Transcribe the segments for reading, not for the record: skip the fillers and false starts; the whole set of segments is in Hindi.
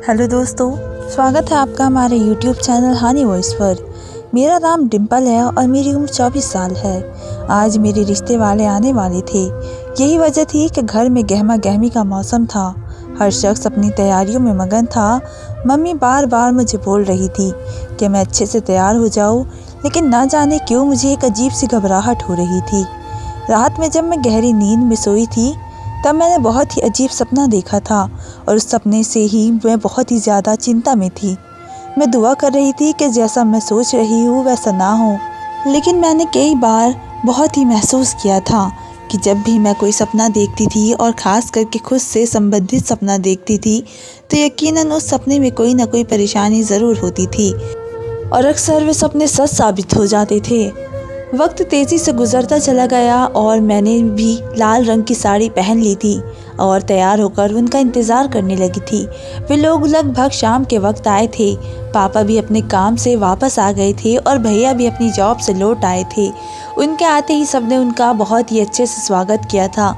हेलो दोस्तों, स्वागत है आपका हमारे YouTube चैनल हानी वॉइस पर। मेरा नाम डिम्पल है और मेरी उम्र 24 साल है। आज मेरे रिश्ते वाले आने वाले थे। यही वजह थी कि घर में गहमा गहमी का मौसम था। हर शख्स अपनी तैयारियों में मगन था। मम्मी बार बार मुझे बोल रही थी कि मैं अच्छे से तैयार हो जाऊँ, लेकिन ना जाने क्यों मुझे एक अजीब सी घबराहट हो रही थी। रात में जब मैं गहरी नींद में सोई थी तब मैंने बहुत ही अजीब सपना देखा था और उस सपने से ही मैं बहुत ही ज़्यादा चिंता में थी। मैं दुआ कर रही थी कि जैसा मैं सोच रही हूँ वैसा ना हो, लेकिन मैंने कई बार बहुत ही महसूस किया था कि जब भी मैं कोई सपना देखती थी और ख़ास करके खुद से संबंधित सपना देखती थी तो यकीनन उस सपने में कोई ना कोई परेशानी ज़रूर होती थी और अक्सर वे सपने सच साबित हो जाते थे। वक्त तेज़ी से गुजरता चला गया और मैंने भी लाल रंग की साड़ी पहन ली थी और तैयार होकर उनका इंतज़ार करने लगी थी। वे लोग लगभग शाम के वक्त आए थे। पापा भी अपने काम से वापस आ गए थे और भैया भी अपनी जॉब से लौट आए थे। उनके आते ही सबने उनका बहुत ही अच्छे से स्वागत किया था।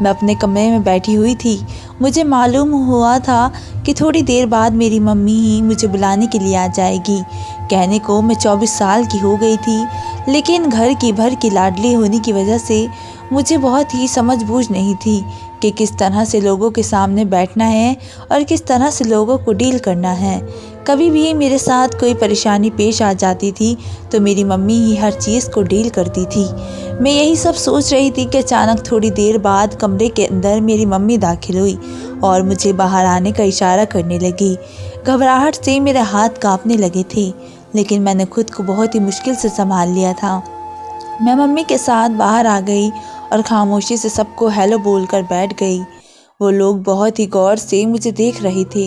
मैं अपने कमरे में बैठी हुई थी। मुझे मालूम हुआ था कि थोड़ी देर बाद मेरी मम्मी ही मुझे बुलाने के लिए आ जाएगी। कहने को मैं 24 साल की हो गई थी, लेकिन घर की भर की लाडली होने की वजह से मुझे बहुत ही समझ बूझ नहीं थी कि किस तरह से लोगों के सामने बैठना है और किस तरह से लोगों को डील करना है। कभी भी मेरे साथ कोई परेशानी पेश आ जाती थी तो मेरी मम्मी ही हर चीज़ को डील करती थी। मैं यही सब सोच रही थी कि अचानक थोड़ी देर बाद कमरे के अंदर मेरी मम्मी दाखिल हुई और मुझे बाहर आने का इशारा करने लगी। घबराहट से मेरे हाथ कांपने लगे थे, लेकिन मैंने खुद को बहुत ही मुश्किल से संभाल लिया था। मैं मम्मी के साथ बाहर आ गई और खामोशी से सबको हेलो बोलकर बैठ गई। वो लोग बहुत ही गौर से मुझे देख रहे थे।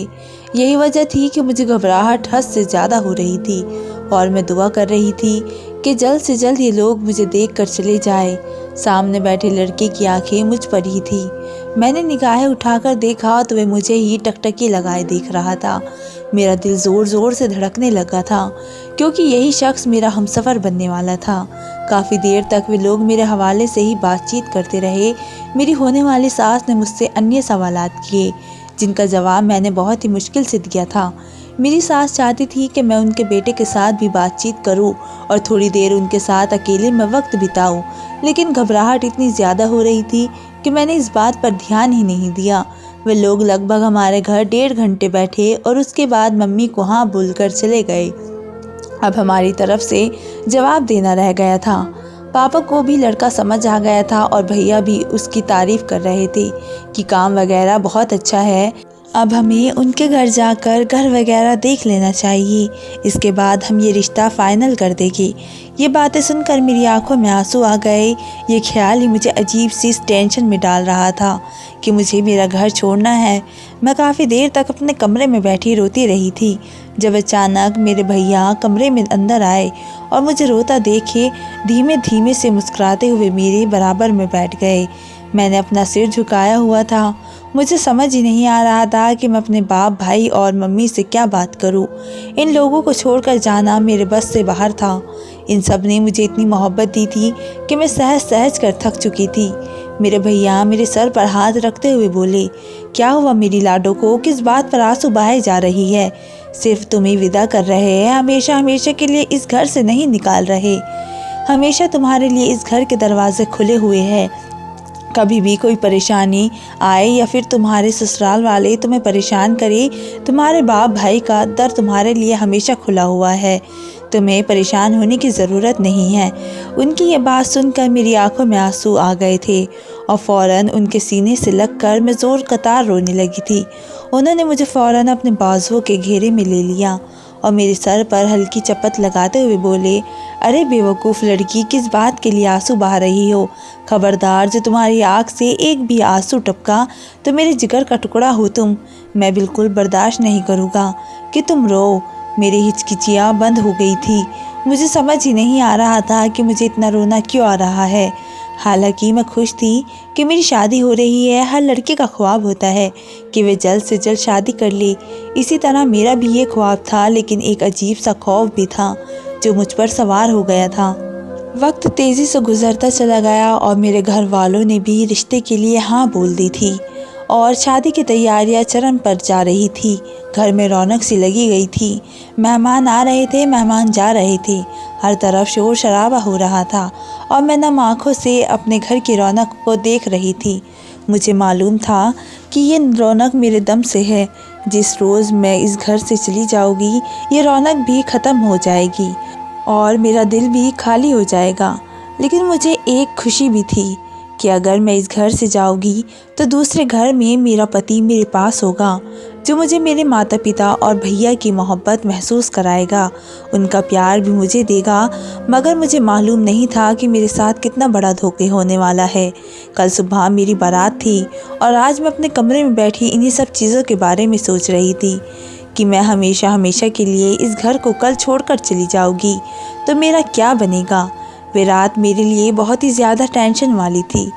यही वजह थी कि मुझे घबराहट हद से ज़्यादा हो रही थी और मैं दुआ कर रही थी कि जल्द से जल्द ये लोग मुझे देखकर चले जाए। सामने बैठे लड़के की आंखें मुझ पर ही थी। मैंने निगाहें उठाकर देखा तो वह मुझे ही टकटकी लगाए देख रहा था। मेरा दिल ज़ोर ज़ोर से धड़कने लगा था, क्योंकि यही शख्स मेरा हमसफ़र बनने वाला था। काफ़ी देर तक वे लोग मेरे हवाले से ही बातचीत करते रहे। मेरी होने वाली सास ने मुझसे अन्य सवालात किए, जिनका जवाब मैंने बहुत ही मुश्किल से दिया था। मेरी सास चाहती थी कि मैं उनके बेटे के साथ भी बातचीत करूं और थोड़ी देर उनके साथ अकेले में वक्त बिताऊं, लेकिन घबराहट इतनी ज़्यादा हो रही थी कि मैंने इस बात पर ध्यान ही नहीं दिया। वे लोग लगभग हमारे घर 1.5 घंटे बैठे और उसके बाद मम्मी को हाँ बोलकर चले गए। अब हमारी तरफ से जवाब देना रह गया था। पापा को भी लड़का समझ आ गया था और भैया भी उसकी तारीफ़ कर रहे थे कि काम वगैरह बहुत अच्छा है। अब हमें उनके घर जाकर घर वगैरह देख लेना चाहिए, इसके बाद हम ये रिश्ता फ़ाइनल कर देंगे। ये बातें सुनकर मेरी आंखों में आंसू आ गए। ये ख्याल ही मुझे अजीब सी टेंशन में डाल रहा था कि मुझे मेरा घर छोड़ना है। मैं काफ़ी देर तक अपने कमरे में बैठी रोती रही थी, जब अचानक मेरे भैया कमरे में अंदर आए और मुझे रोता देखे धीमे धीमे से मुस्कुराते हुए मेरे बराबर में बैठ गए। मैंने अपना सिर झुकाया हुआ था। मुझे समझ ही नहीं आ रहा था कि मैं अपने बाप, भाई और मम्मी से क्या बात करूं। इन लोगों को छोड़कर जाना मेरे बस से बाहर था। इन सब ने मुझे इतनी मोहब्बत दी थी कि मैं सहज सहज कर थक चुकी थी। मेरे भैया मेरे सर पर हाथ रखते हुए बोले, क्या हुआ मेरी लाडो को, किस बात पर आंसू बहाए जा रही है? सिर्फ तुम्हें विदा कर रहे हैं, हमेशा हमेशा के लिए इस घर से नहीं निकाल रहे। हमेशा तुम्हारे लिए इस घर के दरवाजे खुले हुए हैं। कभी भी कोई परेशानी आए या फिर तुम्हारे ससुराल वाले तुम्हें परेशान करे, तुम्हारे बाप भाई का दर तुम्हारे लिए हमेशा खुला हुआ है। तुम्हें परेशान होने की ज़रूरत नहीं है। उनकी ये बात सुनकर मेरी आंखों में आंसू आ गए थे और फ़ौरन उनके सीने से लगकर मैं ज़ोर कतार रोने लगी थी। उन्होंने मुझे फ़ौरन अपने बाजुओं के घेरे में ले लिया और मेरे सर पर हल्की चपत लगाते हुए बोले, अरे बेवकूफ़ लड़की, किस बात के लिए आंसू बहा रही हो? खबरदार, जो तुम्हारी आँख से एक भी आंसू टपका तो मेरे जिगर का टुकड़ा हो तुम। मैं बिल्कुल बर्दाश्त नहीं करूँगा कि तुम रो। मेरी हिचकिचियाँ बंद हो गई थी। मुझे समझ ही नहीं आ रहा था कि मुझे इतना रोना क्यों आ रहा है। हालांकि मैं खुश थी कि मेरी शादी हो रही है। हर लड़के का ख्वाब होता है कि वे जल्द से जल्द शादी कर ले। इसी तरह मेरा भी ये ख्वाब था, लेकिन एक अजीब सा खौफ भी था जो मुझ पर सवार हो गया था। वक्त तेज़ी से गुजरता चला गया और मेरे घर वालों ने भी रिश्ते के लिए हाँ बोल दी थी और शादी की तैयारियां चरम पर जा रही थी। घर में रौनक सी लगी गई थी। मेहमान आ रहे थे, मेहमान जा रहे थे। हर तरफ शोर शराबा हो रहा था और मैं नम आँखों से अपने घर की रौनक को देख रही थी। मुझे मालूम था कि ये रौनक मेरे दम से है। जिस रोज़ मैं इस घर से चली जाऊंगी, ये रौनक भी ख़त्म हो जाएगी और मेरा दिल भी खाली हो जाएगा। लेकिन मुझे एक खुशी भी थी कि अगर मैं इस घर से जाऊंगी तो दूसरे घर में मेरा पति मेरे पास होगा, जो मुझे मेरे माता पिता और भैया की मोहब्बत महसूस कराएगा, उनका प्यार भी मुझे देगा। मगर मुझे मालूम नहीं था कि मेरे साथ कितना बड़ा धोखे होने वाला है। कल सुबह मेरी बारात थी और आज मैं अपने कमरे में बैठी इन्हीं सब चीज़ों के बारे में सोच रही थी कि मैं हमेशा हमेशा के लिए इस घर को कल छोड़कर चली जाऊंगी तो मेरा क्या बनेगा। वे रात मेरे लिए बहुत ही ज़्यादा टेंशन वाली थी।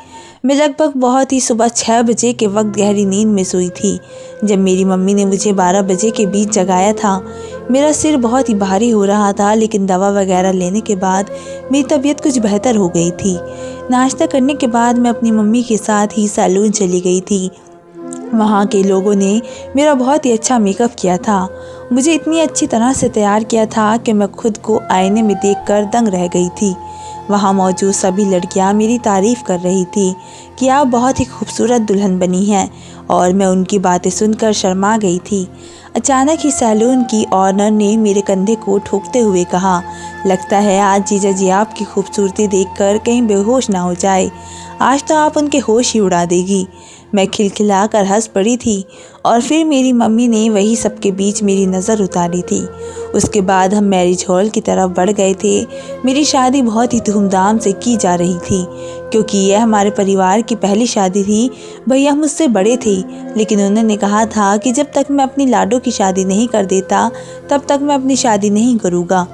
मैं लगभग बहुत ही सुबह 6 बजे के वक्त गहरी नींद में सोई थी जब मेरी मम्मी ने मुझे 12 बजे के बीच जगाया था। मेरा सिर बहुत ही भारी हो रहा था, लेकिन दवा वगैरह लेने के बाद मेरी तबीयत कुछ बेहतर हो गई थी। नाश्ता करने के बाद मैं अपनी मम्मी के साथ ही सैलून चली गई थी। वहाँ के लोगों ने मेरा बहुत ही अच्छा मेकअप किया था। मुझे इतनी अच्छी तरह से तैयार किया था कि मैं खुद को आईने में देखकर दंग रह गई थी। वहाँ मौजूद सभी लड़कियाँ मेरी तारीफ़ कर रही थी कि आप बहुत ही खूबसूरत दुल्हन बनी हैं, और मैं उनकी बातें सुनकर शर्मा गई थी। अचानक ही सैलून की ऑनर ने मेरे कंधे को ठोकते हुए कहा, लगता है आज जीजा जी आपकी खूबसूरती देखकर कहीं बेहोश ना हो जाए। आज तो आप उनके होश ही उड़ा देगी। मैं खिलखिला कर हंस पड़ी थी और फिर मेरी मम्मी ने वही सबके बीच मेरी नज़र उतारी थी। उसके बाद हम मैरिज हॉल की तरफ बढ़ गए थे। मेरी शादी बहुत ही धूमधाम से की जा रही थी क्योंकि यह हमारे परिवार की पहली शादी थी। भैया मुझसे बड़े थे, लेकिन उन्होंने कहा था कि जब तक मैं अपनी लाडो की शादी नहीं कर देता तब तक मैं अपनी शादी नहीं करूँगा।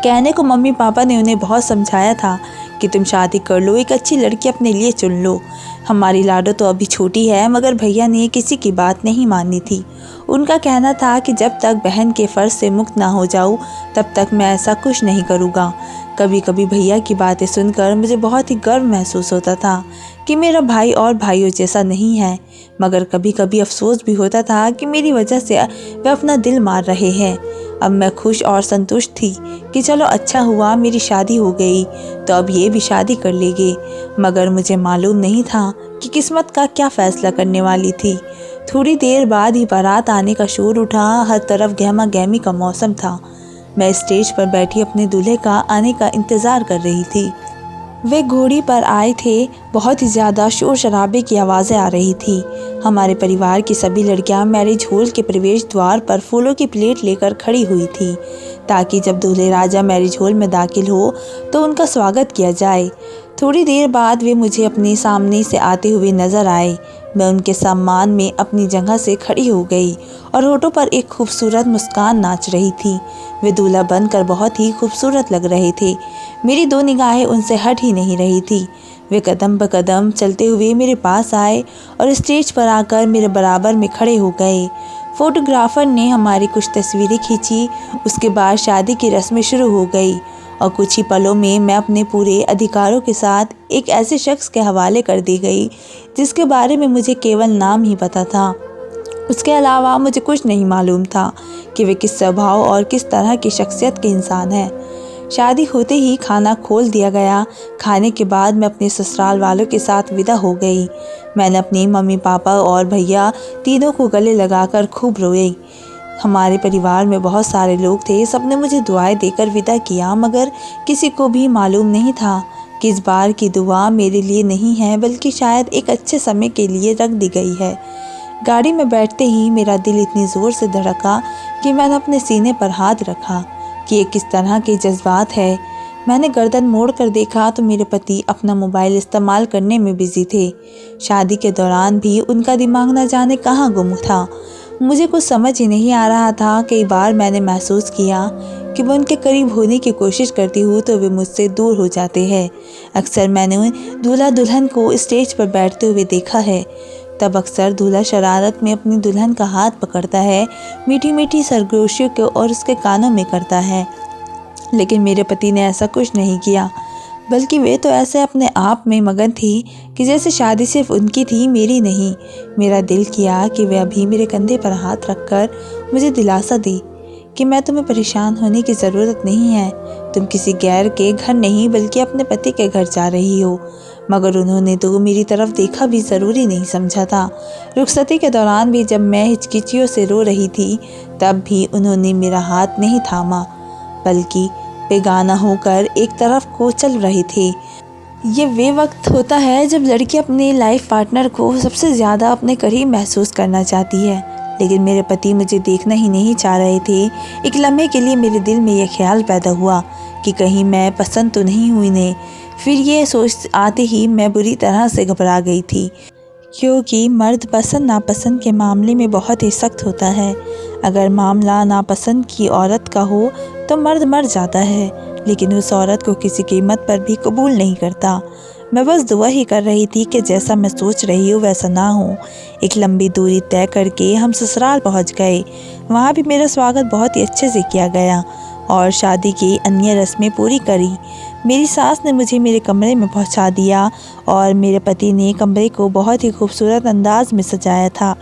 कहने को मम्मी पापा ने उन्हें बहुत समझाया था कि तुम शादी कर लो, एक अच्छी लड़की अपने लिए चुन लो। हमारी लाडो तो अभी छोटी है, मगर भैया ने किसी की बात नहीं मानी थी। उनका कहना था कि जब तक बहन के फ़र्ज से मुक्त ना हो जाऊँ तब तक मैं ऐसा कुछ नहीं करूँगा। कभी कभी भैया की बातें सुनकर मुझे बहुत ही गर्व महसूस होता था कि मेरा भाई और भाइयों जैसा नहीं है, मगर कभी कभी अफसोस भी होता था कि मेरी वजह से वे अपना दिल मार रहे हैं। अब मैं खुश और संतुष्ट थी कि चलो अच्छा हुआ मेरी शादी हो गई, तो अब ये भी शादी कर लेंगे। मगर मुझे मालूम नहीं था कि किस्मत का क्या फ़ैसला करने वाली थी। थोड़ी देर बाद ही बारात आने का शोर उठा। हर तरफ गहमा गहमी का मौसम था। मैं स्टेज पर बैठी अपने दूल्हे का आने का इंतज़ार कर रही थी। वे घोड़ी पर आए थे। बहुत ही ज़्यादा शोर शराबे की आवाज़ें आ रही थी। हमारे परिवार की सभी लड़कियां मैरिज हॉल के प्रवेश द्वार पर फूलों की प्लेट लेकर खड़ी हुई थी ताकि जब दूल्हे राजा मैरिज हॉल में दाखिल हो तो उनका स्वागत किया जाए। थोड़ी देर बाद वे मुझे अपने सामने से आते हुए नज़र आए। मैं उनके सम्मान में अपनी जगह से खड़ी हो गई और होठों पर एक खूबसूरत मुस्कान नाच रही थी। वे दूल्हा बनकर बहुत ही खूबसूरत लग रहे थे। मेरी दो निगाहें उनसे हट ही नहीं रही थी। वे कदम ब कदम चलते हुए मेरे पास आए और स्टेज पर आकर मेरे बराबर में खड़े हो गए। फोटोग्राफर ने हमारी कुछ तस्वीरें खींची। उसके बाद शादी की रस्में शुरू हो गई और कुछ ही पलों में मैं अपने पूरे अधिकारों के साथ एक ऐसे शख्स के हवाले कर दी गई जिसके बारे में मुझे केवल नाम ही पता था। उसके अलावा मुझे कुछ नहीं मालूम था कि वे किस स्वभाव और किस तरह की शख्सियत के इंसान हैं। शादी होते ही खाना खोल दिया गया। खाने के बाद मैं अपने ससुराल वालों के साथ विदा हो गई। मैंने अपनी मम्मी पापा और भैया तीनों को गले लगाकर खूब रोई। हमारे परिवार में बहुत सारे लोग थे। सबने मुझे दुआएं देकर विदा किया, मगर किसी को भी मालूम नहीं था कि इस बार की दुआ मेरे लिए नहीं है, बल्कि शायद एक अच्छे समय के लिए रख दी गई है। गाड़ी में बैठते ही मेरा दिल इतनी ज़ोर से धड़का कि मैंने अपने सीने पर हाथ रखा कि ये किस तरह के जज्बात है। मैंने गर्दन मोड़ कर देखा तो मेरे पति अपना मोबाइल इस्तेमाल करने में बिजी थे। शादी के दौरान भी उनका दिमाग न जाने कहाँ गुम था। मुझे कुछ समझ ही नहीं आ रहा था। कई बार मैंने महसूस किया कि मैं उनके करीब होने की कोशिश करती हूँ तो वे मुझसे दूर हो जाते हैं। अक्सर मैंने दूल्हा दुल्हन को स्टेज पर बैठते हुए देखा है। तब अक्सर दूल्हा शरारत में अपनी दुल्हन का हाथ पकड़ता है, मीठी मीठी सरगोशियों को और उसके कानों में करता है, लेकिन मेरे पति ने ऐसा कुछ नहीं किया। बल्कि वे तो ऐसे अपने आप में मगन थी कि जैसे शादी सिर्फ उनकी थी, मेरी नहीं। मेरा दिल किया कि वे अभी मेरे कंधे पर हाथ रखकर मुझे दिलासा दी कि मैं तुम्हें परेशान होने की ज़रूरत नहीं है, तुम किसी गैर के घर नहीं बल्कि अपने पति के घर जा रही हो। मगर उन्होंने तो मेरी तरफ देखा भी ज़रूरी नहीं समझा था। रुखसती के दौरान भी जब मैं हिचकिचियों से रो रही थी, तब भी उन्होंने मेरा हाथ नहीं थामा, बल्कि बेगाना होकर एक तरफ को चल रहे थे। ये वे वक्त होता है जब लड़की अपने लाइफ पार्टनर को सबसे ज़्यादा अपने करीब महसूस करना चाहती है, लेकिन मेरे पति मुझे देखना ही नहीं चाह रहे थे। एक लम्हे के लिए मेरे दिल में यह ख्याल पैदा हुआ कि कहीं मैं पसंद तो नहीं हुई इन्हें। फिर ये सोच आते ही मैं बुरी तरह से घबरा गई थी, क्योंकि मर्द पसंद नापसंद के मामले में बहुत ही सख्त होता है। अगर मामला नापसंद की औरत का हो तो मर्द मर जाता है, लेकिन उस औरत को किसी कीमत पर भी कबूल नहीं करता। मैं बस दुआ ही कर रही थी कि जैसा मैं सोच रही हूँ वैसा ना हो। एक लंबी दूरी तय करके हम ससुराल पहुँच गए। वहाँ भी मेरा स्वागत बहुत ही अच्छे से किया गया और शादी की अन्य रस्में पूरी करी। मेरी सास ने मुझे मेरे कमरे में पहुँचा दिया और मेरे पति ने कमरे को बहुत ही खूबसूरत अंदाज में सजाया था।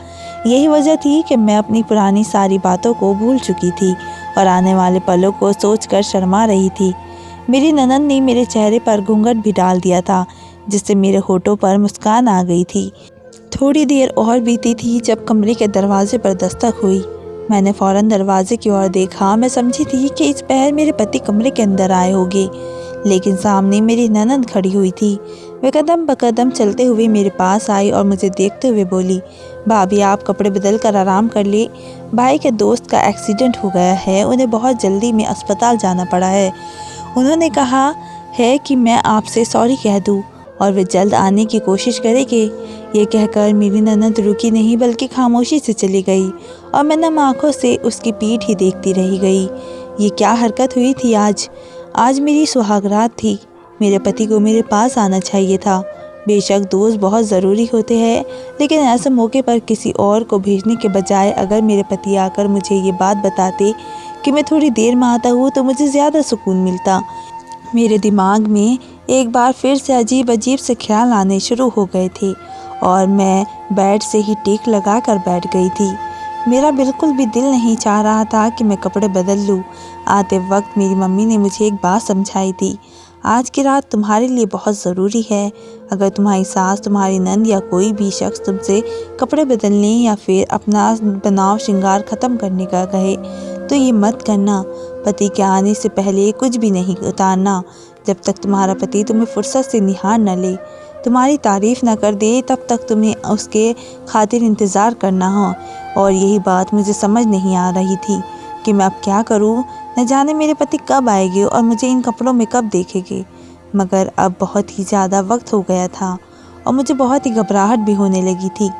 यही वजह थी कि मैं अपनी पुरानी सारी बातों को भूल चुकी थी और आने वाले पलों को सोचकर शर्मा रही थी। मेरी ननद ने मेरे चेहरे पर घूंघट भी डाल दिया था, जिससे मेरे होठों पर मुस्कान आ गई थी। थोड़ी देर और बीती थी जब कमरे के दरवाजे पर दस्तक हुई। मैंने फ़ौरन दरवाजे की ओर देखा। मैं समझी थी कि इस पहर मेरे पति कमरे के अंदर आए होंगे, लेकिन सामने मेरी ननद खड़ी हुई थी। वे कदम ब कदम चलते हुए मेरे पास आई और मुझे देखते हुए बोली, भाभी आप कपड़े बदल कर आराम कर ले, भाई के दोस्त का एक्सीडेंट हो गया है, उन्हें बहुत जल्दी में अस्पताल जाना पड़ा है। उन्होंने कहा है कि मैं आपसे सॉरी कह दूं और वे जल्द आने की कोशिश करेंगे। ये कहकर मेरी ननद रुकी नहीं बल्कि खामोशी से चली गई और मैं नम आँखों से उसकी पीठ ही देखती रह गई। ये क्या हरकत हुई थी आज मेरी सुहागरात थी। मेरे पति को मेरे पास आना चाहिए था। बेशक दोस्त बहुत ज़रूरी होते हैं, लेकिन ऐसे मौके पर किसी और को भेजने के बजाय अगर मेरे पति आकर मुझे ये बात बताते कि मैं थोड़ी देर में आता हूँ तो मुझे ज़्यादा सुकून मिलता। मेरे दिमाग में एक बार फिर से अजीब अजीब से ख्याल आने शुरू हो गए थे और मैं बेड से ही टेक लगा कर बैठ गई थी। मेरा बिल्कुल भी दिल नहीं चाह रहा था कि मैं कपड़े बदल लूँ। आते वक्त मेरी मम्मी ने मुझे एक बात समझाई थी, आज की रात तुम्हारे लिए बहुत ज़रूरी है। अगर तुम्हारी सास, तुम्हारी नंद या कोई भी शख्स तुमसे कपड़े बदलने या फिर अपना बनाव श्रृंगार ख़त्म करने का कहे तो ये मत करना। पति के आने से पहले कुछ भी नहीं उतारना। जब तक तुम्हारा पति तुम्हें फुर्सत से निहार न ले, तुम्हारी तारीफ़ न कर दे, तब तक तुम्हें उसके खातिर इंतज़ार करना हो। और यही बात मुझे समझ नहीं आ रही थी कि मैं अब क्या करूं। न जाने मेरे पति कब आएंगे और मुझे इन कपड़ों में कब देखेंगे। मगर अब बहुत ही ज़्यादा वक्त हो गया था और मुझे बहुत ही घबराहट भी होने लगी थी।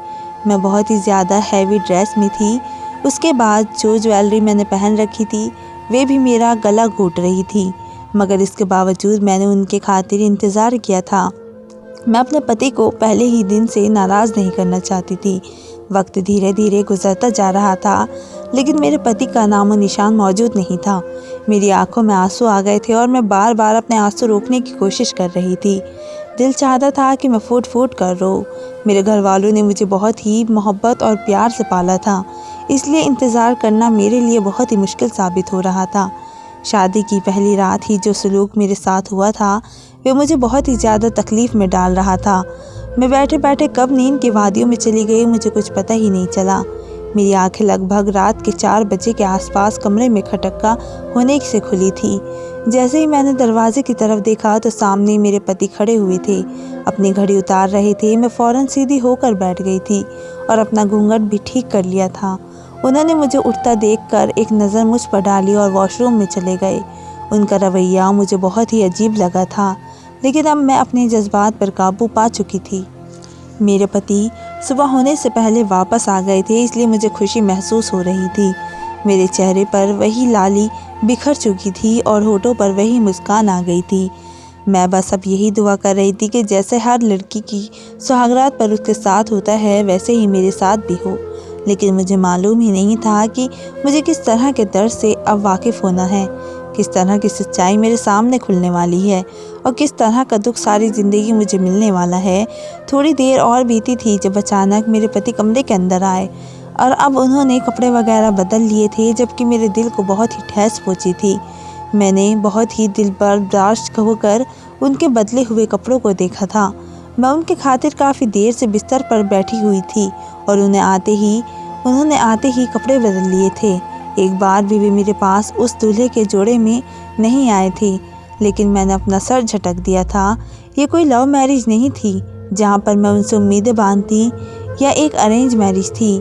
मैं बहुत ही ज़्यादा हैवी ड्रेस में थी। उसके बाद जो ज्वेलरी मैंने पहन रखी थी वे भी मेरा गला घोट रही थी, मगर इसके बावजूद मैंने उनके खातिर इंतज़ार किया था। मैं अपने पति को पहले ही दिन से नाराज़ नहीं करना चाहती थी। वक्त धीरे धीरे गुजरता जा रहा था, लेकिन मेरे पति का नामो निशान मौजूद नहीं था। मेरी आंखों में आंसू आ गए थे और मैं बार बार अपने आंसू रोकने की कोशिश कर रही थी। दिल चाहता था कि मैं फूट फूट कर रो। मेरे घर वालों ने मुझे बहुत ही मोहब्बत और प्यार से पाला था, इसलिए इंतज़ार करना मेरे लिए बहुत ही मुश्किल साबित हो रहा था। शादी की पहली रात ही जो सलूक मेरे साथ हुआ था वे मुझे बहुत ही ज़्यादा तकलीफ़ में डाल रहा था। मैं बैठे बैठे कब नींद की वादियों में चली गई मुझे कुछ पता ही नहीं चला। मेरी आंखें लगभग रात के 4 बजे के आसपास कमरे में खटका होने से खुली थी। जैसे ही मैंने दरवाजे की तरफ देखा तो सामने मेरे पति खड़े हुए थे, अपनी घड़ी उतार रहे थे। मैं फ़ौरन सीधी होकर बैठ गई थी और अपना घूंघट भी ठीक कर लिया था। उन्होंने मुझे उठता देखकर एक नज़र मुझ पर डाली और वॉशरूम में चले गए। उनका रवैया मुझे बहुत ही अजीब लगा था, लेकिन अब मैं अपने जज्बात पर काबू पा चुकी थी। मेरे पति सुबह होने से पहले वापस आ गए थे, इसलिए मुझे खुशी महसूस हो रही थी। मेरे चेहरे पर वही लाली बिखर चुकी थी और होठों पर वही मुस्कान आ गई थी। मैं बस अब यही दुआ कर रही थी कि जैसे हर लड़की की सुहागरात पर उसके साथ होता है वैसे ही मेरे साथ भी हो। लेकिन मुझे मालूम ही नहीं था कि मुझे किस तरह के दर्द से अब वाकिफ़ होना है, किस तरह की सच्चाई मेरे सामने खुलने वाली है और किस तरह का दुख सारी ज़िंदगी मुझे मिलने वाला है। थोड़ी देर और बीती थी जब अचानक मेरे पति कमरे के अंदर आए और अब उन्होंने कपड़े वगैरह बदल लिए थे, जबकि मेरे दिल को बहुत ही ठेस पहुंची थी। मैंने बहुत ही दिल बर्दाश्त होकर उनके बदले हुए कपड़ों को देखा था। मैं उनके खातिर काफ़ी देर से बिस्तर पर बैठी हुई थी और उन्होंने आते ही कपड़े बदल लिए थे। एक बार भी वे मेरे पास उस दूल्हे के जोड़े में नहीं आए थे, लेकिन मैंने अपना सर झटक दिया था। ये कोई लव मैरिज नहीं थी जहाँ पर मैं उनसे उम्मीदें बांधती, या एक अरेंज मैरिज थी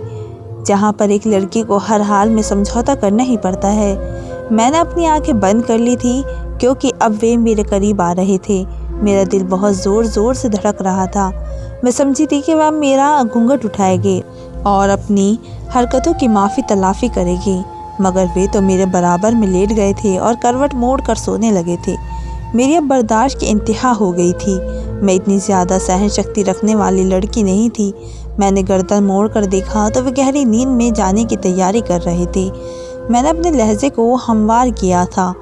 जहाँ पर एक लड़की को हर हाल में समझौता करना ही पड़ता है। मैंने अपनी आंखें बंद कर ली थी क्योंकि अब वे मेरे करीब आ रहे थे। मेरा दिल बहुत ज़ोर ज़ोर से धड़क रहा था। मैं समझी थी कि वह मेरा घूंघट उठाएंगे और अपनी हरकतों की माफ़ी तलाफ़ी करेगी, मगर वे तो मेरे बराबर में लेट गए थे और करवट मोड़ कर सोने लगे थे। मेरी अब बर्दाश्त की इंतहा हो गई थी। मैं इतनी ज़्यादा सहन शक्ति रखने वाली लड़की नहीं थी। मैंने गर्दन मोड़ कर देखा तो वे गहरी नींद में जाने की तैयारी कर रहे थे। मैंने अपने लहजे को हमवार किया था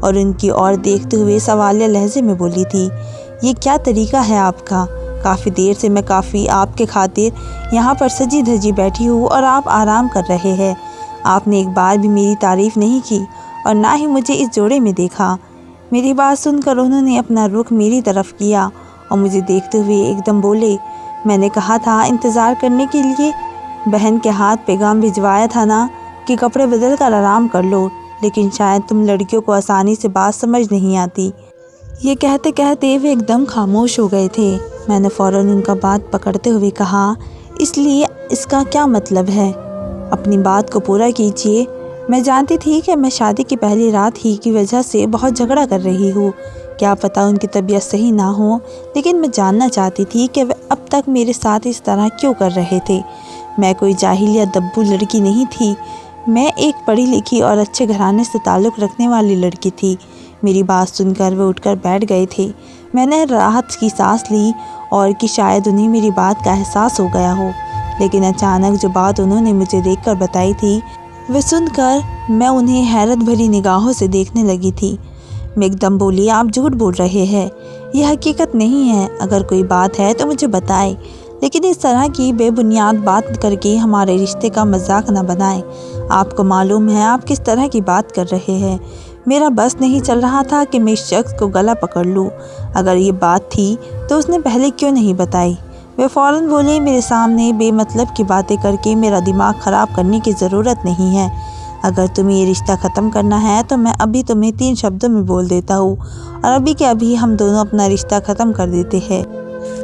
और उनकी ओर देखते हुए सवालिया लहजे में बोली थी, ये क्या तरीका है आपका? काफ़ी देर से मैं आपके खातिर यहाँ पर सजी धजी बैठी हूँ और आप आराम कर रहे हैं। आपने एक बार भी मेरी तारीफ़ नहीं की और ना ही मुझे इस जोड़े में देखा। मेरी बात सुनकर उन्होंने अपना रुख मेरी तरफ किया और मुझे देखते हुए एकदम बोले, मैंने कहा था इंतज़ार करने के लिए। बहन के हाथ पैगाम भिजवाया था ना कि कपड़े बदल कर आराम कर लो, लेकिन शायद तुम लड़कियों को आसानी से बात समझ नहीं आती। ये कहते कहते वे एकदम खामोश हो गए थे। मैंने फ़ौरन उनका बात पकड़ते हुए कहा, इसलिए इसका क्या मतलब है? अपनी बात को पूरा कीजिए। मैं जानती थी कि मैं शादी की पहली रात ही की वजह से बहुत झगड़ा कर रही हूँ। क्या पता उनकी तबीयत सही ना हो, लेकिन मैं जानना चाहती थी कि वे अब तक मेरे साथ इस तरह क्यों कर रहे थे। मैं कोई जाहिल या दब्बू लड़की नहीं थी। मैं एक पढ़ी लिखी और अच्छे घराने से ताल्लुक़ रखने वाली लड़की थी। मेरी बात सुनकर वे उठकर बैठ गए थे। मैंने राहत की सांस ली और कि शायद उन्हें मेरी बात का एहसास हो गया हो, लेकिन अचानक जो बात उन्होंने मुझे देखकर बताई थी, वे सुनकर मैं उन्हें हैरत भरी निगाहों से देखने लगी थी। मैं एकदम बोली, आप झूठ बोल रहे हैं, यह हकीकत नहीं है। अगर कोई बात है तो मुझे बताएं, लेकिन इस तरह की बेबुनियाद बात करके हमारे रिश्ते का मजाक न बनाएं। आपको मालूम है आप किस तरह की बात कर रहे हैं। मेरा बस नहीं चल रहा था कि मैं इस शख्स को गला पकड़ लूं। अगर ये बात थी तो उसने पहले क्यों नहीं बताई? वे फ़ौरन बोले, मेरे सामने बेमतलब की बातें करके मेरा दिमाग ख़राब करने की ज़रूरत नहीं है। अगर तुम्हें ये रिश्ता ख़त्म करना है तो मैं अभी तुम्हें 3 शब्दों में बोल देता हूँ और अभी के अभी हम दोनों अपना रिश्ता ख़त्म कर देते हैं।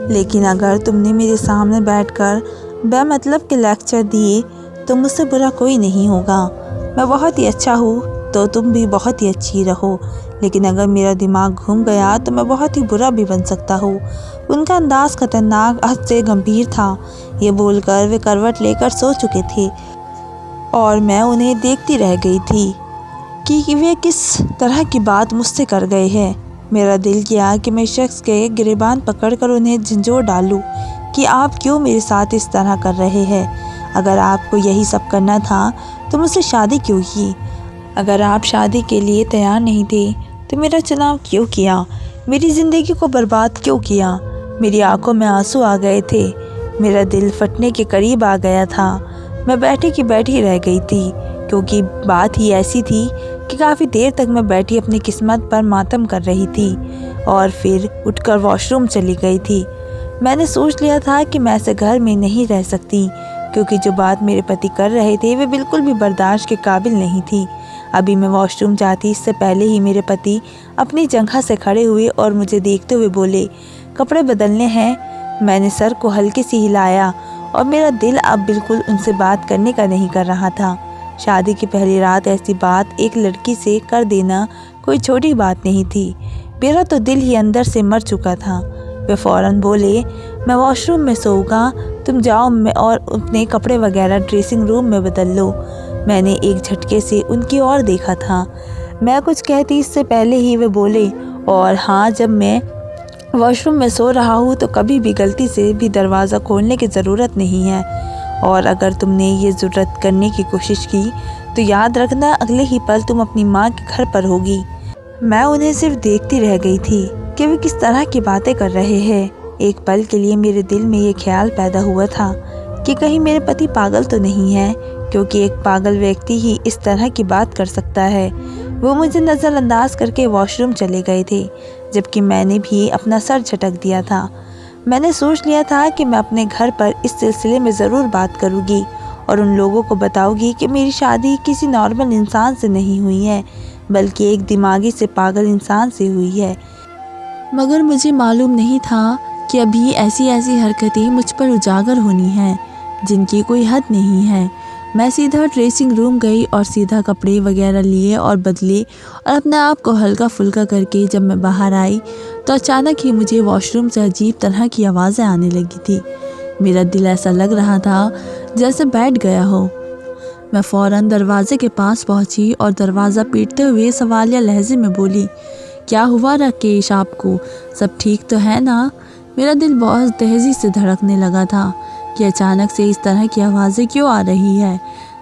लेकिन अगर तुमने मेरे सामने बैठकर बेमतलब के लेक्चर दिए तो मुझसे बुरा कोई नहीं होगा। मैं बहुत ही अच्छा हूँ तो तुम भी बहुत ही अच्छी रहो, लेकिन अगर मेरा दिमाग घूम गया तो मैं बहुत ही बुरा भी बन सकता हूँ। उनका अंदाज़ खतरनाक हद से गंभीर था। ये बोलकर वे करवट लेकर सो चुके थे और मैं उन्हें देखती रह गई थी कि वे किस तरह की बात मुझसे कर गए हैं। मेरा दिल किया कि मैं शख्स के गिरेबान पकड़कर उन्हें झंझोड़ डालूं कि आप क्यों मेरे साथ इस तरह कर रहे हैं। अगर आपको यही सब करना था तो मुझसे शादी क्यों की? अगर आप शादी के लिए तैयार नहीं थे तो मेरा चुनाव क्यों किया? मेरी ज़िंदगी को बर्बाद क्यों किया? मेरी आंखों में आंसू आ गए थे। मेरा दिल फटने के करीब आ गया था। मैं बैठी की बैठी रह गई थी, क्योंकि बात ही ऐसी थी कि काफ़ी देर तक मैं बैठी अपनी किस्मत पर मातम कर रही थी और फिर उठकर वॉशरूम चली गई थी। मैंने सोच लिया था कि मैं ऐसे घर में नहीं रह सकती, क्योंकि जो बात मेरे पति कर रहे थे वे बिल्कुल भी बर्दाश्त के काबिल नहीं थी। अभी मैं वॉशरूम जाती इससे पहले ही मेरे पति अपनी जगह से खड़े हुए और मुझे देखते हुए बोले, कपड़े बदलने हैं। मैंने सर को हल्के से हिलाया और मेरा दिल अब बिल्कुल उनसे बात करने का नहीं कर रहा था। शादी की पहली रात ऐसी बात एक लड़की से कर देना कोई छोटी बात नहीं थी। मेरा तो दिल ही अंदर से मर चुका था। वे फ़ौरन बोले, मैं वॉशरूम में सोऊंगा, तुम जाओ और अपने कपड़े वगैरह ड्रेसिंग रूम में बदल लो। मैंने एक झटके से उनकी ओर देखा था। मैं कुछ कहती इससे पहले ही वे बोले, और हाँ, जब मैं वॉशरूम में सो रहा हूँ तो कभी भी गलती से भी दरवाज़ा खोलने की ज़रूरत नहीं है, और अगर तुमने ये ज़रूरत करने की कोशिश की तो याद रखना अगले ही पल तुम अपनी माँ के घर पर होगी। मैं उन्हें सिर्फ देखती रह गई थी कि वे किस तरह की बातें कर रहे हैं। एक पल के लिए मेरे दिल में ये ख्याल पैदा हुआ था कि कहीं मेरे पति पागल तो नहीं है, क्योंकि एक पागल व्यक्ति ही इस तरह की बात कर सकता है। वो मुझे नज़रअंदाज करके वॉशरूम चले गए थे, जबकि मैंने भी अपना सर झटक दिया था। मैंने सोच लिया था कि मैं अपने घर पर इस सिलसिले में ज़रूर बात करूँगी और उन लोगों को बताऊँगी कि मेरी शादी किसी नॉर्मल इंसान से नहीं हुई है, बल्कि एक दिमागी से पागल इंसान से हुई है। मगर मुझे मालूम नहीं था कि अभी ऐसी ऐसी हरकतें मुझ पर उजागर होनी हैं जिनकी कोई हद नहीं है। मैं सीधा ड्रेसिंग रूम गई और सीधा कपड़े वगैरह लिए और बदले, और अपने आप को हल्का फुल्का करके जब मैं बाहर आई तो अचानक ही मुझे वॉशरूम से अजीब तरह की आवाज़ें आने लगी थी। मेरा दिल ऐसा लग रहा था जैसे बैठ गया हो। मैं फ़ौरन दरवाजे के पास पहुंची और दरवाज़ा पीटते हुए सवालिया लहजे में बोली, क्या हुआ राकेश, आपको सब ठीक तो है ना? मेरा दिल बहुत तेज़ी से धड़कने लगा था कि अचानक से इस तरह की आवाज़ें क्यों आ रही है।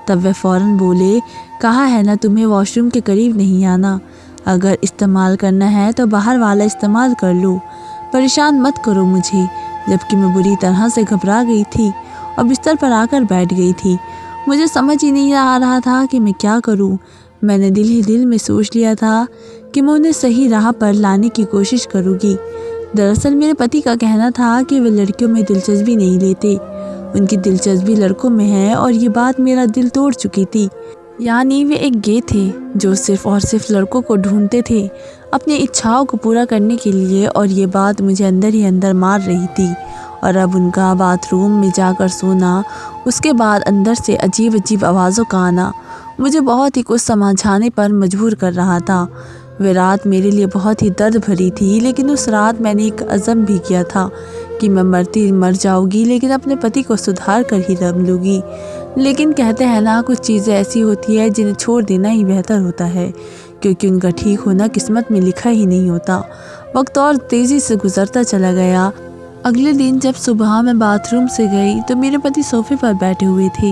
तब वह फ़ौरन बोले, कहा है ना तुम्हें वॉशरूम के करीब नहीं आना। अगर इस्तेमाल करना है तो बाहर वाला इस्तेमाल कर लो, परेशान मत करो मुझे। जबकि मैं बुरी तरह से घबरा गई थी और बिस्तर पर आकर बैठ गई थी। मुझे समझ ही नहीं आ रहा था कि मैं क्या करूं। मैंने दिल ही दिल में सोच लिया था कि मैं उन्हें सही राह पर लाने की कोशिश करूंगी। दरअसल मेरे पति का कहना था कि वे लड़कियों में दिलचस्पी नहीं लेते, उनकी दिलचस्पी लड़कों में है, और ये बात मेरा दिल तोड़ चुकी थी। यानी वे एक गे थे जो सिर्फ और सिर्फ लड़कों को ढूंढते थे अपनी इच्छाओं को पूरा करने के लिए, और ये बात मुझे अंदर ही अंदर मार रही थी। और अब उनका बाथरूम में जाकर सोना, उसके बाद अंदर से अजीब अजीब आवाज़ों का आना मुझे बहुत ही कुछ समझाने पर मजबूर कर रहा था। वे रात मेरे लिए बहुत ही दर्द भरी थी, लेकिन उस रात मैंने एक अज़म भी किया था कि मैं मर जाऊंगी, लेकिन अपने पति को सुधार कर ही रह लूँगी। लेकिन कहते हैं ना, कुछ चीज़ें ऐसी होती है जिन्हें छोड़ देना ही बेहतर होता है, क्योंकि उनका ठीक होना किस्मत में लिखा ही नहीं होता। वक्त और तेज़ी से गुजरता चला गया। अगले दिन जब सुबह मैं बाथरूम से गई तो मेरे पति सोफे पर बैठे हुए थे।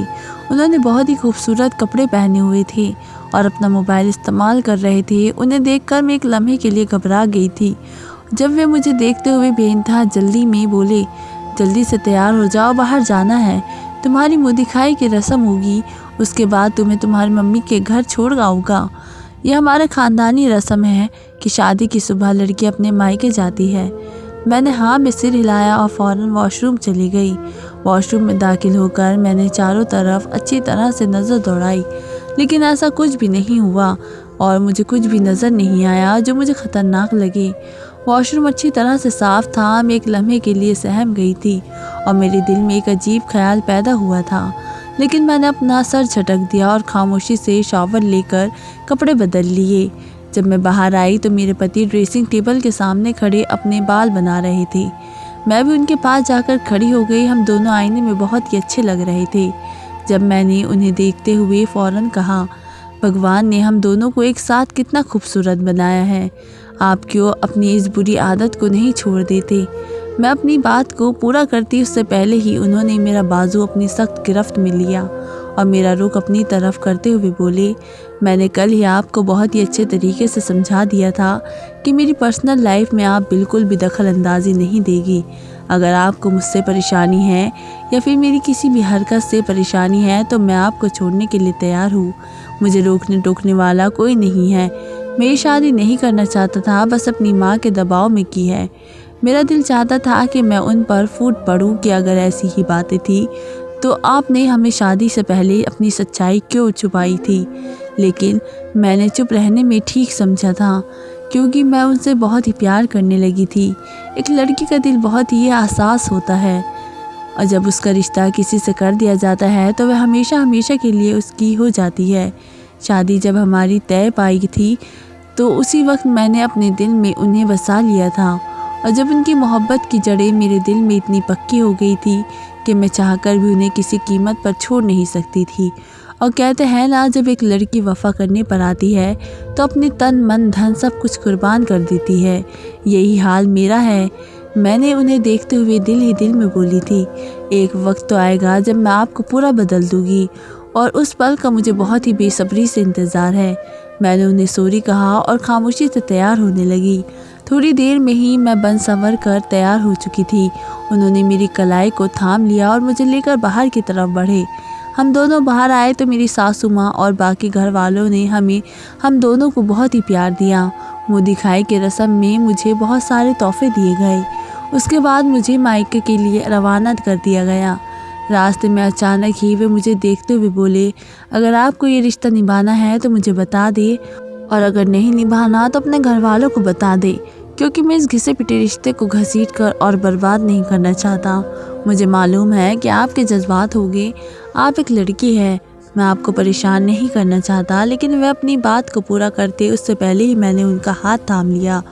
उन्होंने बहुत ही खूबसूरत कपड़े पहने हुए थे और अपना मोबाइल इस्तेमाल कर रहे थे। उन्हें देखकर मैं एक लम्हे के लिए घबरा गई थी। जब वे मुझे देखते हुए बेइंतहा जल्दी में बोले, जल्दी से तैयार हो जाओ, बाहर जाना है, तुम्हारी मुँह दिखाई की रस्म होगी, उसके बाद तुम्हें तुम्हारी मम्मी के घर छोड़ आऊँगा। यह हमारा ख़ानदानी रस्म है कि शादी की सुबह लड़की अपने मायके जाती है। मैंने हाँ में सिर हिलाया और फ़ौरन वॉशरूम चली गई। वॉशरूम में दाखिल होकर मैंने चारों तरफ अच्छी तरह से नज़र दौड़ाई, लेकिन ऐसा कुछ भी नहीं हुआ और मुझे कुछ भी नज़र नहीं आया जो मुझे ख़तरनाक लगे। वॉशरूम अच्छी तरह से साफ़ था। मैं एक लम्हे के लिए सहम गई थी और मेरे दिल में एक अजीब ख्याल पैदा हुआ था, लेकिन मैंने अपना सर झटक दिया और खामोशी से शॉवर लेकर कपड़े बदल लिए। जब मैं बाहर आई तो मेरे पति ड्रेसिंग टेबल के सामने खड़े अपने बाल बना रहे थे। मैं भी उनके पास जाकर खड़ी हो गई। हम दोनों आईने में बहुत ही अच्छे लग रहे थे। जब मैंने उन्हें देखते हुए फ़ौरन कहा, भगवान ने हम दोनों को एक साथ कितना खूबसूरत बनाया है, आप क्यों अपनी इस बुरी आदत को नहीं छोड़ देते। मैं अपनी बात को पूरा करती उससे पहले ही उन्होंने मेरा बाजू अपनी सख्त गिरफ्त में लिया और मेरा रुख अपनी तरफ करते हुए बोले, मैंने कल ही आपको बहुत ही अच्छे तरीके से समझा दिया था कि मेरी पर्सनल लाइफ में आप बिल्कुल भी दखल अंदाजी नहीं देगी। अगर आपको मुझसे परेशानी है या फिर मेरी किसी भी हरकत से परेशानी है तो मैं आपको छोड़ने के लिए तैयार हूँ। मुझे रोकने टोकने वाला कोई नहीं है। मैं ये शादी नहीं करना चाहता था, बस अपनी माँ के दबाव में की है। मेरा दिल चाहता था कि मैं उन पर फूट पड़ूँ कि अगर ऐसी ही बातें थी तो आपने हमें शादी से पहले अपनी सच्चाई क्यों छुपाई थी। लेकिन मैंने चुप रहने में ठीक समझा था, क्योंकि मैं उनसे बहुत ही प्यार करने लगी थी। एक लड़की का दिल बहुत ही हसास होता है और जब उसका रिश्ता किसी से कर दिया जाता है तो वह हमेशा हमेशा के लिए उसकी हो जाती है। शादी जब हमारी तय पाई थी तो उसी वक्त मैंने अपने दिल में उन्हें बसा लिया था, और जब उनकी मोहब्बत की जड़ें मेरे दिल में इतनी पक्की हो गई थी कि मैं चाहकर भी उन्हें किसी कीमत पर छोड़ नहीं सकती थी। और कहते हैं ना, जब एक लड़की वफ़ा करने पर आती है तो अपने तन मन धन सब कुछ कुर्बान कर देती है। यही हाल मेरा है। मैंने उन्हें देखते हुए दिल ही दिल में बोली थी, एक वक्त तो आएगा जब मैं आपको पूरा बदल दूंगी और उस पल का मुझे बहुत ही बेसब्री से इंतज़ार है। मैंने उन्हें सॉरी कहा और खामोशी से तैयार होने लगी। थोड़ी देर में ही मैं बन संवर कर तैयार हो चुकी थी। उन्होंने मेरी कलाई को थाम लिया और मुझे लेकर बाहर की तरफ बढ़े। हम दोनों बाहर आए तो मेरी सासू माँ और बाकी घर वालों ने हम दोनों को बहुत ही प्यार दिया। मुँह दिखाई के रस्म में मुझे बहुत सारे तोहफे दिए गए। उसके बाद मुझे मायके के लिए रवाना कर दिया गया। रास्ते में अचानक ही वे मुझे देखते हुए बोले, अगर आपको ये रिश्ता निभाना है तो मुझे बता दे, और अगर नहीं निभाना तो अपने घर वालों को बता दे, क्योंकि मैं इस घिसे पिटे रिश्ते को घसीट कर और बर्बाद नहीं करना चाहता। मुझे मालूम है कि आपके जज्बात होंगे, आप एक लड़की है, मैं आपको परेशान नहीं करना चाहता। लेकिन वह अपनी बात को पूरा करते उससे पहले ही मैंने उनका हाथ थाम लिया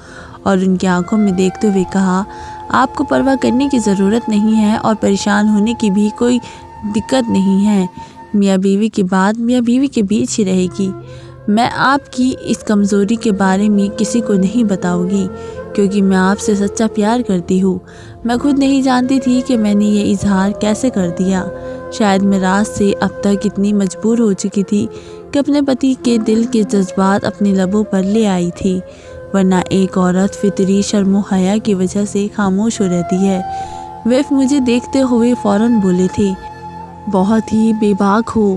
और उनकी आंखों में देखते हुए कहा, आपको परवाह करने की ज़रूरत नहीं है और परेशान होने की भी कोई दिक्कत नहीं है। मियाँ बीवी की बात मियाँ बीवी के बीच ही रहेगी। मैं आपकी इस कमज़ोरी के बारे में किसी को नहीं बताऊंगी, क्योंकि मैं आपसे सच्चा प्यार करती हूँ। मैं खुद नहीं जानती थी कि मैंने ये इजहार कैसे कर दिया। शायद मैं रात से अब तक इतनी मजबूर हो चुकी थी कि अपने पति के दिल के जज्बात अपने लबों पर ले आई थी, वरना एक औरत फितरी शर्मो हया की वजह से खामोश हो रहती है। वे मुझे देखते हुए फ़ौरन बोले थे, बहुत ही बेबाक हो,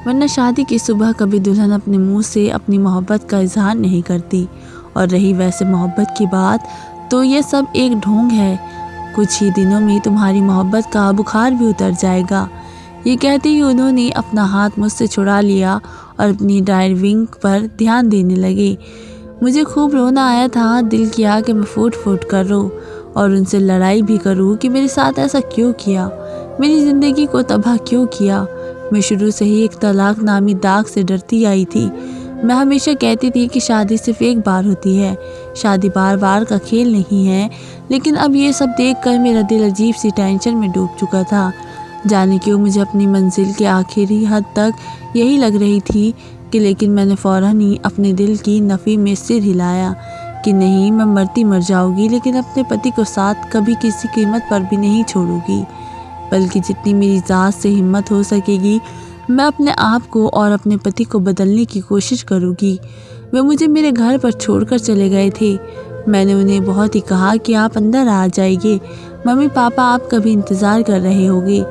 वरना शादी की सुबह कभी दुल्हन अपने मुंह से अपनी मोहब्बत का इजहार नहीं करती। और रही वैसे मोहब्बत की बात, तो ये सब एक ढोंग है। कुछ ही दिनों में तुम्हारी मोहब्बत का बुखार भी उतर जाएगा। ये कहते ही उन्होंने अपना हाथ मुझसे छुड़ा लिया और अपनी ड्राइविंग पर ध्यान देने लगे। मुझे खूब रोना आया था। दिल किया कि मैं फूट फूट कर रो और उनसे लड़ाई भी करूं कि मेरे साथ ऐसा क्यों किया, मेरी ज़िंदगी को तबाह क्यों किया। मैं शुरू से ही एक तलाक नामी दाग से डरती आई थी। मैं हमेशा कहती थी कि शादी सिर्फ एक बार होती है, शादी बार बार का खेल नहीं है। लेकिन अब ये सब देखकर मेरा दिल अजीब सी टेंशन में डूब चुका था। जाने क्यों मुझे अपनी मंजिल के आखिरी हद तक यही लग रही थी कि लेकिन मैंने फ़ौरन ही अपने दिल की नफ़ी में सिर हिलाया कि नहीं, मैं मरती मर जाऊंगी, लेकिन अपने पति को साथ कभी किसी कीमत पर भी नहीं छोड़ूंगी, बल्कि जितनी मेरी ज़ात से हिम्मत हो सकेगी मैं अपने आप को और अपने पति को बदलने की कोशिश करूंगी। वे मुझे मेरे घर पर छोड़कर चले गए थे। मैंने उन्हें बहुत ही कहा कि आप अंदर आ जाइए, मम्मी पापा आपका भी इंतज़ार कर रहे होंगे,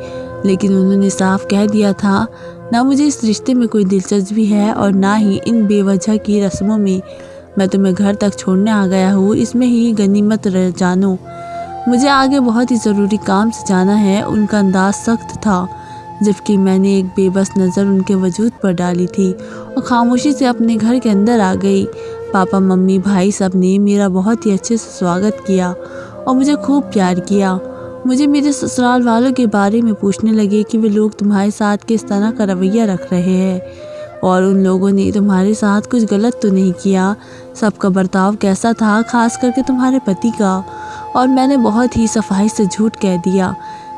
लेकिन उन्होंने साफ कह दिया था, ना मुझे इस रिश्ते में कोई दिलचस्पी है और ना ही इन बेवजह की रस्मों में। मैं तुम्हें घर तक छोड़ने आ गया हूँ, इसमें ही गनीमत जानो। मुझे आगे बहुत ही ज़रूरी काम से जाना है। उनका अंदाज सख्त था, जबकि मैंने एक बेबस नज़र उनके वजूद पर डाली थी और खामोशी से अपने घर के अंदर आ गई। पापा मम्मी भाई सब ने मेरा बहुत ही अच्छे से स्वागत किया और मुझे खूब प्यार किया। मुझे मेरे ससुराल वालों के बारे में पूछने लगे कि वे लोग तुम्हारे साथ किस तरह का रवैया रख रहे हैं और उन लोगों ने तुम्हारे साथ कुछ गलत तो नहीं किया। सबका बर्ताव कैसा था, खास करके तुम्हारे पति का। और मैंने बहुत ही सफाई से झूठ कह दिया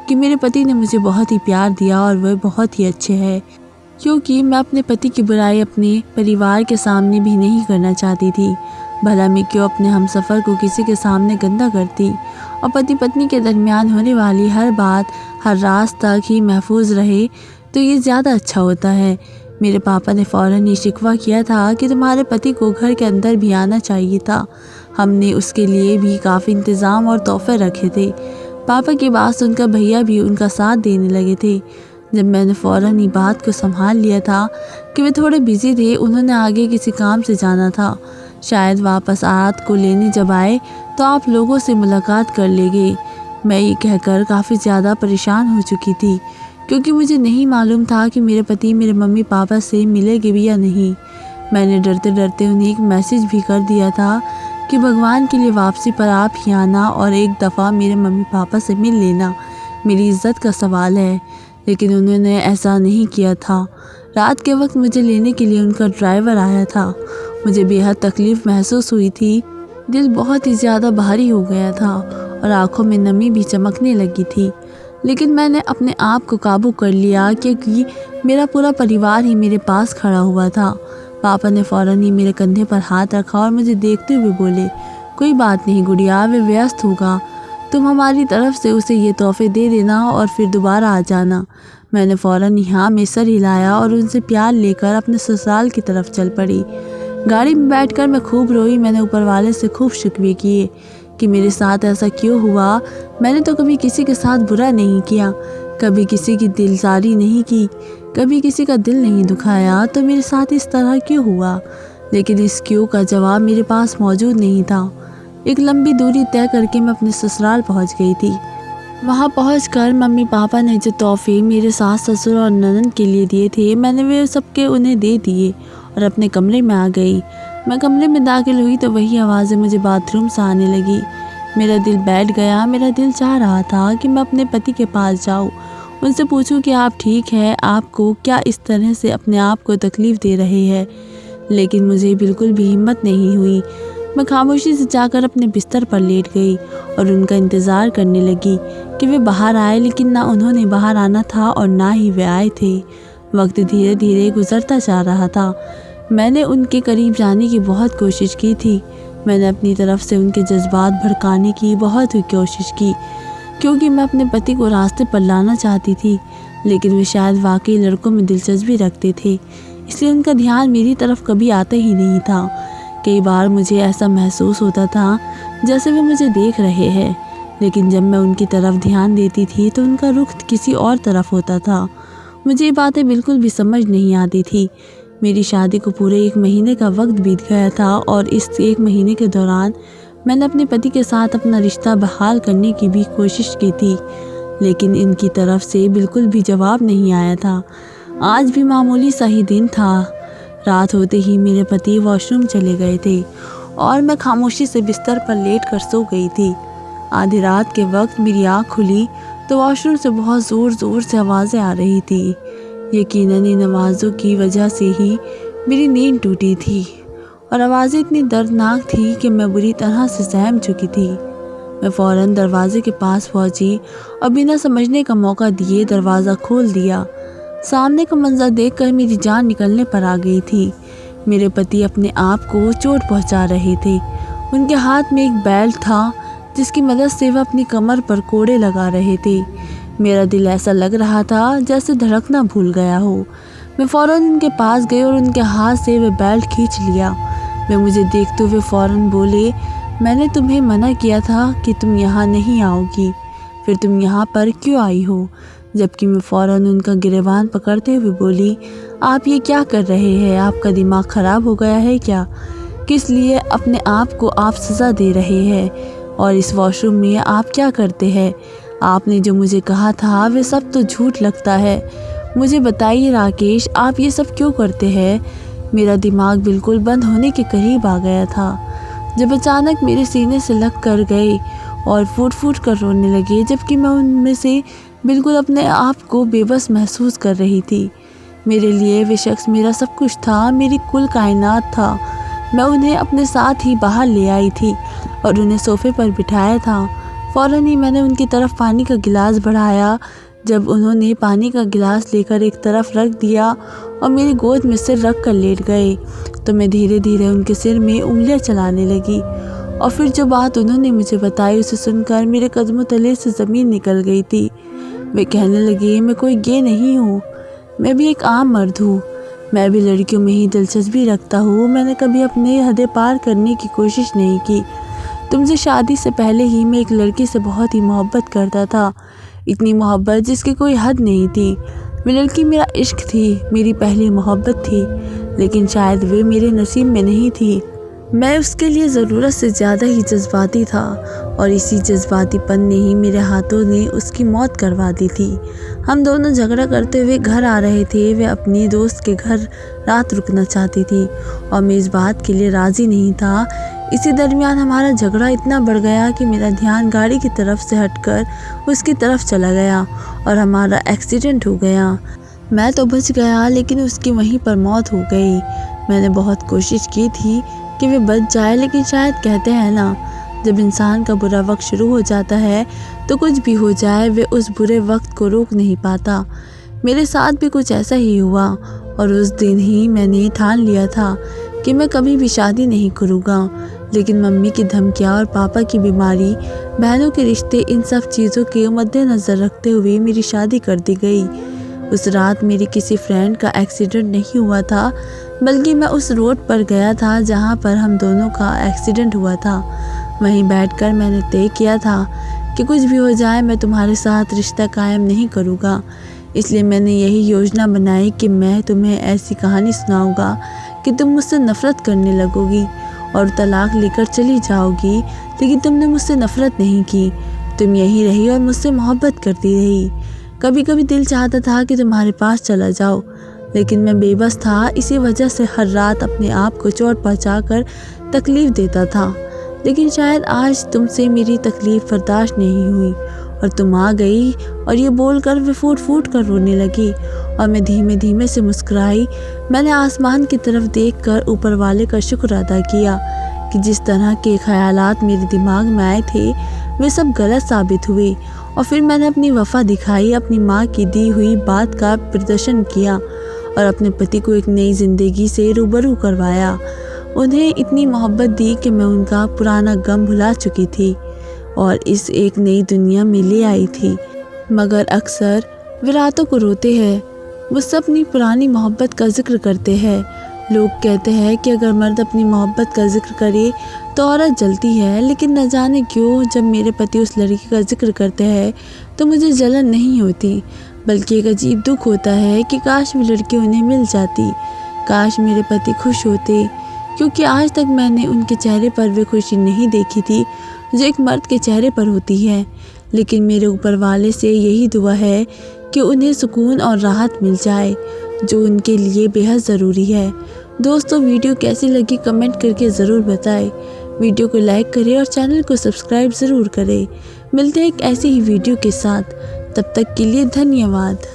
कि मेरे पति ने मुझे बहुत ही प्यार दिया और वह बहुत ही अच्छे हैं, क्योंकि मैं अपने पति की बुराई अपने परिवार के सामने भी नहीं करना चाहती थी। भला मैं क्यों अपने हमसफ़र को किसी के सामने गंदा करती, और पति पत्नी के दरमियान होने वाली हर बात हर राज तक ही महफूज रहे तो ये ज़्यादा अच्छा होता है। मेरे पापा ने फ़ौरन ही शिकवा किया था कि तुम्हारे पति को घर के अंदर भी आना चाहिए था। हमने उसके लिए भी काफ़ी इंतज़ाम और तोहफे रखे थे। पापा की बात सुनकर भैया भी उनका साथ देने लगे थे। जब मैंने फ़ौरन ही बात को संभाल लिया था कि वे थोड़े बिजी थे, उन्होंने आगे किसी काम से जाना था, शायद वापस रात को लेने जब आए तो आप लोगों से मुलाकात कर लेंगे। मैं ये कहकर काफ़ी ज़्यादा परेशान हो चुकी थी, क्योंकि मुझे नहीं मालूम था कि मेरे पति मेरे मम्मी पापा से मिलेंगे भी या नहीं। मैंने डरते डरते उन्हें एक मैसेज भी कर दिया था कि भगवान के लिए वापसी पर आप ही आना और एक दफ़ा मेरे मम्मी पापा से मिल लेना, मेरी इज़्ज़त का सवाल है। लेकिन उन्होंने ऐसा नहीं किया था। रात के वक्त मुझे लेने के लिए उनका ड्राइवर आया था। मुझे बेहद तकलीफ़ महसूस हुई थी। दिल बहुत ही ज़्यादा भारी हो गया था और आँखों में नमी भी चमकने लगी थी। लेकिन मैंने अपने आप को काबू कर लिया, क्योंकि मेरा पूरा परिवार ही मेरे पास खड़ा हुआ था। पापा ने फ़ौरन ही मेरे कंधे पर हाथ रखा और मुझे देखते हुए बोले, कोई बात नहीं गुड़िया, वे व्यस्त होगा, तुम हमारी तरफ से उसे ये तोहफे दे देना और फिर दोबारा आ जाना। मैंने फ़ौरन यहाँ में सर हिलाया और उनसे प्यार लेकर अपने ससुराल की तरफ चल पड़ी। गाड़ी में बैठकर मैं खूब रोई। मैंने ऊपर वाले से खूब शुक्रिया किए कि मेरे साथ ऐसा क्यों हुआ। मैंने तो कभी किसी के साथ बुरा नहीं किया, कभी किसी की दिलदारी नहीं की, कभी किसी का दिल नहीं दुखाया, तो मेरे साथ इस तरह क्यों हुआ। लेकिन इस क्यों का जवाब मेरे पास मौजूद नहीं था। एक लंबी दूरी तय करके मैं अपने ससुराल पहुंच गई थी। वहां पहुंचकर मम्मी पापा ने जो तोहफे मेरे सास ससुर और ननद के लिए दिए थे, मैंने वे सबके उन्हें दे दिए और अपने कमरे में आ गई। मैं कमरे में दाखिल हुई तो वही आवाज़ें मुझे बाथरूम से आने लगी। मेरा दिल बैठ गया। मेरा दिल चाह रहा था कि मैं अपने पति के पास जाऊं, उनसे पूछूं कि आप ठीक हैं, आपको क्या इस तरह से अपने आप को तकलीफ़ दे रहे हैं। लेकिन मुझे बिल्कुल भी हिम्मत नहीं हुई। मैं खामोशी से जाकर अपने बिस्तर पर लेट गई और उनका इंतज़ार करने लगी कि वे बाहर आए, लेकिन ना उन्होंने बाहर आना था और ना ही वे आए थे। वक्त धीरे धीरे गुजरता जा रहा था। मैंने उनके करीब जाने की बहुत कोशिश की थी। मैंने अपनी तरफ से उनके जज्बात भड़काने की बहुत ही कोशिश की, क्योंकि मैं अपने पति को रास्ते पर लाना चाहती थी। लेकिन वे शायद वाकई लड़कों में दिलचस्पी रखते थे, इसलिए उनका ध्यान मेरी तरफ कभी आता ही नहीं था। कई बार मुझे ऐसा महसूस होता था जैसे वे मुझे देख रहे हैं, लेकिन जब मैं उनकी तरफ ध्यान देती थी तो उनका रुख किसी और तरफ होता था। मुझे ये बातें बिल्कुल भी समझ नहीं आती थी। मेरी शादी को पूरे 1 महीने का वक्त बीत गया था और इस 1 महीने के दौरान मैंने अपने पति के साथ अपना रिश्ता बहाल करने की भी कोशिश की थी, लेकिन इनकी तरफ से बिल्कुल भी जवाब नहीं आया था। आज भी मामूली सा ही दिन था। रात होते ही मेरे पति वॉशरूम चले गए थे और मैं खामोशी से बिस्तर पर लेट कर सो गई थी। आधी रात के वक्त मेरी आँख खुली तो वॉशरूम से बहुत ज़ोर ज़ोर से आवाज़ें आ रही थी। यकीनन इन आवाज़ों की वजह से ही मेरी नींद टूटी थी और आवाज़ें इतनी दर्दनाक थी कि मैं बुरी तरह से सहम चुकी थी। मैं फ़ौरन दरवाजे के पास पहुंची और बिना समझने का मौका दिए दरवाज़ा खोल दिया। सामने का मंजर देखकर मेरी जान निकलने पर आ गई थी। मेरे पति अपने आप को चोट पहुंचा रहे थे। उनके हाथ में एक बेल्ट था जिसकी मदद से वह अपनी कमर पर कोड़े लगा रहे थे। मेरा दिल ऐसा लग रहा था जैसे धड़कना भूल गया हो। मैं फ़ौरन उनके पास गई और उनके हाथ से वह बेल्ट खींच लिया। वे मुझे देखते हुए फ़ौरन बोले, मैंने तुम्हें मना किया था कि तुम यहाँ नहीं आओगी, फिर तुम यहाँ पर क्यों आई हो। जबकि मैं फ़ौरन उनका गिरेबान पकड़ते हुए बोली, आप ये क्या कर रहे हैं, आपका दिमाग ख़राब हो गया है क्या। किस लिए अपने आप को आप सज़ा दे रहे हैं, और इस वॉशरूम में आप क्या करते हैं। आपने जो मुझे कहा था वे सब तो झूठ लगता है। मुझे बताइए राकेश, आप ये सब क्यों करते हैं। मेरा दिमाग बिल्कुल बंद होने के करीब आ गया था जब अचानक मेरे सीने से लग कर गए और फूट फूट कर रोने लगे, जबकि मैं उनमें से बिल्कुल अपने आप को बेबस महसूस कर रही थी। मेरे लिए वे शख्स मेरा सब कुछ था, मेरी कुल कायनात था। मैं उन्हें अपने साथ ही बाहर ले आई थी और उन्हें सोफे पर बिठाया था। फ़ौरन ही मैंने उनकी तरफ पानी का गिलास बढ़ाया। जब उन्होंने पानी का गिलास लेकर एक तरफ रख दिया और मेरी गोद में सिर रख कर लेट गए, तो मैं धीरे धीरे उनके सिर में उंगलियां चलाने लगी। और फिर जो बात उन्होंने मुझे बताई उसे सुनकर मेरे कदमों तले से ज़मीन निकल गई थी। वे कहने लगे, मैं कोई गे नहीं हूँ, मैं भी एक आम मर्द हूँ। मैं भी लड़कियों में ही दिलचस्पी रखता हूँ। मैंने कभी अपने हदें पार करने की कोशिश नहीं की। तुमसे शादी से पहले ही मैं एक लड़की से बहुत ही मोहब्बत करता था, इतनी मोहब्बत जिसकी कोई हद नहीं थी। वे लड़की मेरा इश्क थी, मेरी पहली मोहब्बत थी, लेकिन शायद वे मेरे नसीब में नहीं थी। मैं उसके लिए ज़रूरत से ज़्यादा ही जज्बाती था और इसी जज्बातीपन ने ही मेरे हाथों ने उसकी मौत करवा दी थी। हम दोनों झगड़ा करते हुए घर आ रहे थे। वे अपनी दोस्त के घर रात रुकना चाहती थी और मैं इस बात के लिए राज़ी नहीं था। इसी दरमियान हमारा झगड़ा इतना बढ़ गया कि मेरा ध्यान गाड़ी की तरफ से हटकर उसकी तरफ चला गया और हमारा एक्सीडेंट हो गया। मैं तो बच गया, लेकिन उसकी वहीं पर मौत हो गई। मैंने बहुत कोशिश की थी कि वे बच जाए, लेकिन शायद कहते हैं ना, जब इंसान का बुरा वक्त शुरू हो जाता है तो कुछ भी हो जाए वे उस बुरे वक्त को रोक नहीं पाता। मेरे साथ भी कुछ ऐसा ही हुआ और उस दिन ही मैंने ठान लिया था कि मैं कभी भी शादी नहीं करूँगा। लेकिन मम्मी की धमकियाँ और पापा की बीमारी, बहनों के रिश्ते, इन सब चीज़ों के मद्देनज़र रखते हुए मेरी शादी कर दी गई। उस रात मेरी किसी फ्रेंड का एक्सीडेंट नहीं हुआ था, बल्कि मैं उस रोड पर गया था जहाँ पर हम दोनों का एक्सीडेंट हुआ था। वहीं बैठकर मैंने तय किया था कि कुछ भी हो जाए मैं तुम्हारे साथ रिश्ता कायम नहीं करूँगा। इसलिए मैंने यही योजना बनाई कि मैं तुम्हें ऐसी कहानी सुनाऊँगा कि तुम मुझसे नफ़रत करने लगोगी और तलाक लेकर चली जाओगी, लेकिन तुमने मुझसे नफ़रत नहीं की, तुम यहीं रही और मुझसे मोहब्बत करती रही। कभी कभी दिल चाहता था कि तुम्हारे पास चला जाओ, लेकिन मैं बेबस था। इसी वजह से हर रात अपने आप को चोट पहुंचाकर तकलीफ़ देता था। लेकिन शायद आज तुमसे मेरी तकलीफ़ बर्दाश्त नहीं हुई और तुम आ गई और ये बोलकर वे फूट फूट कर रोने लगी और मैं धीमे धीमे से मुस्कुराई। मैंने आसमान की तरफ देखकर ऊपर वाले का शुक्र अदा किया कि जिस तरह के ख्यालात मेरे दिमाग में आए थे वे सब गलत साबित हुए। और फिर मैंने अपनी वफ़ा दिखाई, अपनी माँ की दी हुई बात का प्रदर्शन किया और अपने पति को एक नई ज़िंदगी से रूबरू करवाया। उन्हें इतनी मोहब्बत दी कि मैं उनका पुराना गम भुला चुकी थी और इस एक नई दुनिया में ले आई थी। मगर अक्सर वे रातों को रोते हैं, वो सब अपनी पुरानी मोहब्बत का जिक्र करते हैं। लोग कहते हैं कि अगर मर्द अपनी मोहब्बत का जिक्र करे तो औरत जलती है, लेकिन न जाने क्यों जब मेरे पति उस लड़की का जिक्र करते हैं तो मुझे जलन नहीं होती, बल्कि एक अजीब दुख होता है कि काश वो लड़की उन्हें मिल जाती, काश मेरे पति खुश होते, क्योंकि आज तक मैंने उनके चेहरे पर वे खुशी नहीं देखी थी जो एक मर्द के चेहरे पर होती है। लेकिन मेरे ऊपर वाले से यही दुआ है कि उन्हें सुकून और राहत मिल जाए, जो उनके लिए बेहद ज़रूरी है। दोस्तों, वीडियो कैसी लगी कमेंट करके ज़रूर बताएं। वीडियो को लाइक करें और चैनल को सब्सक्राइब ज़रूर करें। मिलते हैं एक ऐसी ही वीडियो के साथ, तब तक के लिए धन्यवाद।